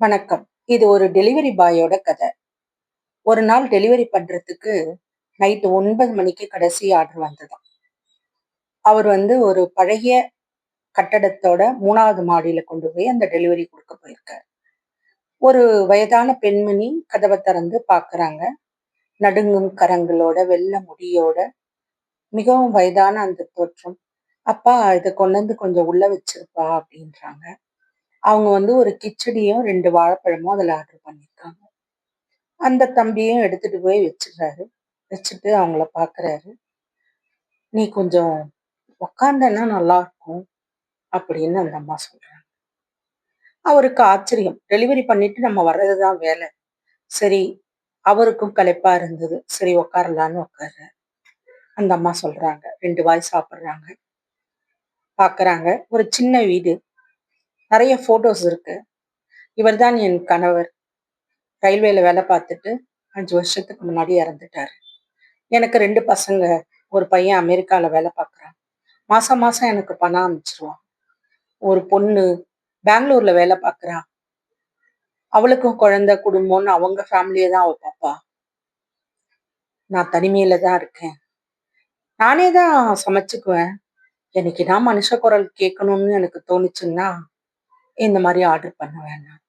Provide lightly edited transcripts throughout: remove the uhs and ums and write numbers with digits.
வணக்கம். இது ஒரு டெலிவரி பாயோட கதை. ஒரு நாள் டெலிவரி பண்றதுக்கு நைட்டு 9 மணிக்கு கடைசி ஆர்டர் வந்ததாம். அவர் ஒரு பழைய கட்டடத்தோட 3வது மாடியில கொண்டு போய் அந்த டெலிவரி குடுக்க போயிருக்காரு. ஒரு வயதான பெண்மணி கதவ திறந்து பார்க்குறாங்க. நடுங்கும் கரங்களோட, வெள்ள முடியோட, மிகவும் வயதான அந்த தோற்றம். "அப்பா இத கொண்டு வந்து கொஞ்சம் உள்ள வச்சிருப்பா" அப்படின்றாங்க. அவங்க ஒரு கிச்சடியும் 2 வாழைப்பழமும் அதுல ஆர்டர் பண்ணியிருக்காங்க. அந்த தம்பியும் எடுத்துட்டு போய் வச்சுடுறாரு. வச்சுட்டு அவங்கள பார்க்குறாரு. "நீ கொஞ்சம் உக்காந்தன்னா நல்லாருக்கும்" அப்படின்னு அந்த அம்மா சொல்றாங்க. அவருக்கு ஆச்சரியம். டெலிவரி பண்ணிட்டு நம்ம வர்றது தான் வேலை. சரி, அவருக்கும் களைப்பா இருந்தது. சரி உட்காரலான்னு உட்கார்றாரு. அந்த அம்மா சொல்றாங்க. 2 வாய் சாப்பிடுறாங்க. பார்க்குறாங்க. ஒரு சின்ன வீடு. நெறைய ஃபோட்டோஸ் இருக்கு. "இவர்தான் என் கணவர். ரயில்வேல வேலை பார்த்துட்டு 5 வருஷத்துக்கு முன்னாடி இறந்துட்டாரு. எனக்கு 2 பசங்க. ஒரு பையன் அமெரிக்கால வேலை பார்க்குறான். மாசம் மாசம் எனக்கு பணம் அனுப்பிச்சுருவான். ஒரு பொண்ணு பெங்களூர்ல வேலை பார்க்குறா. அவளுக்கும் குழந்தை, குடும்பம்னு அவங்க ஃபேமிலிய தான் அவ பாப்பா. நான் தனிமையில தான் இருக்கேன். நானே தான் சமைச்சுக்குவேன். என்னைக்கு நான் மனுஷ குரல் கேட்கணும்னு எனக்கு தோணுச்சுன்னா, இந்த மாரி ஆர்டர் பண்ணுவேன் நான்."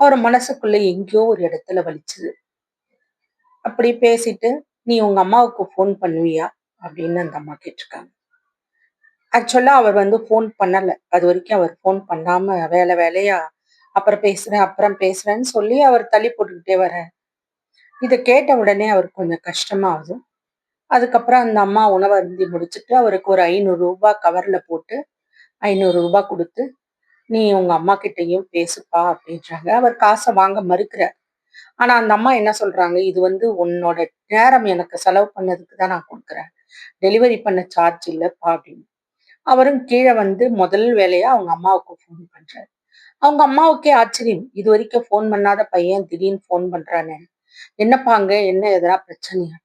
அவரு மனசுக்குள்ள எங்கேயோ ஒரு இடத்துல வலிச்சுது. அப்படி பேசிட்டு, "நீ உங்க அம்மாவுக்கு ஃபோன் பண்ணுவியா?" அப்படின்னு அந்த அம்மா கேட்டிருக்காங்க. ஆக்சுவலா அவர் ஃபோன் பண்ணல. அதுவரைக்கும் அவர் ஃபோன் பண்ணாம வேலை வேலையா அப்புறம் பேசுறேன், அப்புறம் பேசுறேன்னு சொல்லி அவர் தள்ளி போட்டுக்கிட்டே வர்றாரு. இத கேட்ட உடனே அவருக்கு கொஞ்சம் கஷ்டமாகுது. அதுக்கப்புறம் அந்த அம்மா உணவு அருந்தி முடிச்சுட்டு அவருக்கு ஒரு ரூ. 500 கவர்ல போட்டு ரூ. 500 குடுத்து, "நீ உங்க அம்மா கிட்டயும் பேசுப்பா" அப்படின்றாங்க. அவர் காச வாங்க மறுக்கிறார். ஆனா அந்த அம்மா என்ன சொல்றாங்க, "இது உன்னோட நேரம் எனக்கு செலவு பண்ணதுக்கு தான் நான் குடுக்குறேன். டெலிவரி பண்ண சார்ஜ் இல்லப்பா" அப்படின்னு. அவரும் கீழ முதல் வேலையா அவங்க அம்மாவுக்கு ஃபோன் பண்றாரு. அவங்க அம்மாவுக்கே ஆச்சரியம். இதுவரைக்கும் ஃபோன் பண்ணாத பையன் திடீர்னு ஃபோன் பண்றானே. "என்னப்பாங்க? என்ன எதனா பிரச்சனையா?"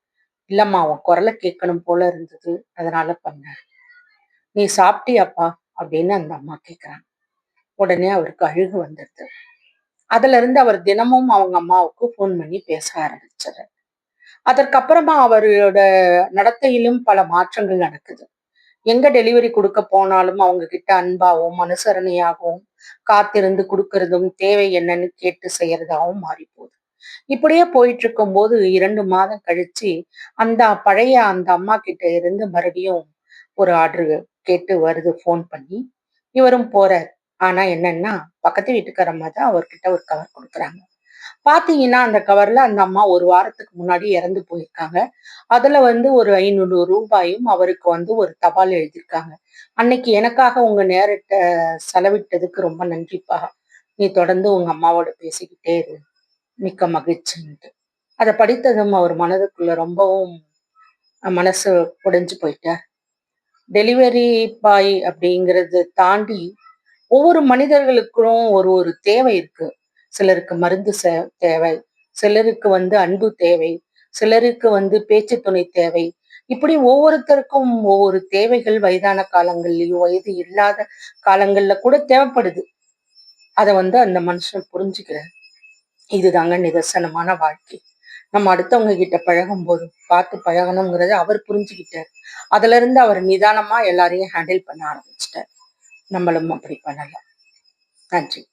"இல்லம்மா உன் குரல கேட்கணும் போல இருந்தது. அதனால பண்ணேன்." "நீ சாப்பிட்டியாப்பா?" அப்படின்னு அந்த அம்மா கேட்கறாங்க. உடனே அவருக்கு அழுகை வந்துடுது. அதிலிருந்து அவர் தினமும் அவங்க அம்மாவுக்கு ஃபோன் பண்ணி பேச ஆரம்பிச்சாரு. அதற்கப்புறமா அவரோட நடத்தையிலும் பல மாற்றங்கள் நடக்குது. எங்க டெலிவரி குடுக்க போனாலும் அவங்க கிட்ட அன்பாவும், அனுசரணையாகவும், காத்திருந்து குடுக்கறதும், தேவை என்னன்னு கேட்டு செய்யறதாவும் மாறி போகுது. இப்படியே போயிட்டு இருக்கும்போது 2 மாதம் கழிச்சு, அந்த அம்மா கிட்ட இருந்து மறுபடியும் ஒரு ஆர்டர் கேட்டு வருது ஃபோன் பண்ணி. இவரும் போறாரு. ஆனா என்னன்னா, பக்கத்து வீட்டுக்காரம்மா தான் அவர்கிட்ட ஒரு கவர் குடுக்குறாங்க. பாத்தீங்கன்னா, அந்த கவர்ல அந்த அம்மா 1 வாரத்துக்கு முன்னாடி இறந்து போயிருக்காங்க. அதுல ஒரு ரூ. 500 அவருக்கு ஒரு தபால் எழுதியிருக்காங்க. "அன்னைக்கு எனக்காக உங்க நேரத்த செலவிட்டதுக்கு ரொம்ப நன்றிப்பா. நீ தொடர்ந்து உங்க அம்மாவோட பேசிக்கிட்டே இரு. மிக்க மகிழ்ச்சின்ட்டு." அத படித்ததும் அவர் மனதுக்குள்ள ரொம்பவும் மனசு உடைஞ்சு போயிட்டார். டெலிவரி பாய் அப்படிங்கிறத தாண்டி ஒவ்வொரு மனிதர்களுக்கும் ஒரு ஒரு தேவை இருக்கு. சிலருக்கு மருந்து தேவை. சிலருக்கு அன்பு தேவை. சிலருக்கு பேச்சு துணை தேவை. இப்படி ஒவ்வொருத்தருக்கும் ஒவ்வொரு தேவைகள் வயதான காலங்கள்லயும், வயது இல்லாத காலங்கள்ல கூட தேவைப்படுது. அத அந்த மனுஷன் புரிஞ்சுக்கிறார். இதுதாங்க நிதர்சனமான வாழ்க்கை. நம்ம அடுத்தவங்க கிட்ட பழகும்போது பார்த்து பழகணுங்கிறத அவர் புரிஞ்சுக்கிட்டார். அதிலிருந்து அவர் நிதானமா எல்லாரையும் ஹேண்டில் பண்ண ஆரம்பிச்சுட்டார். நம்மளும் அப்படி பண்ணலாம். நன்றி.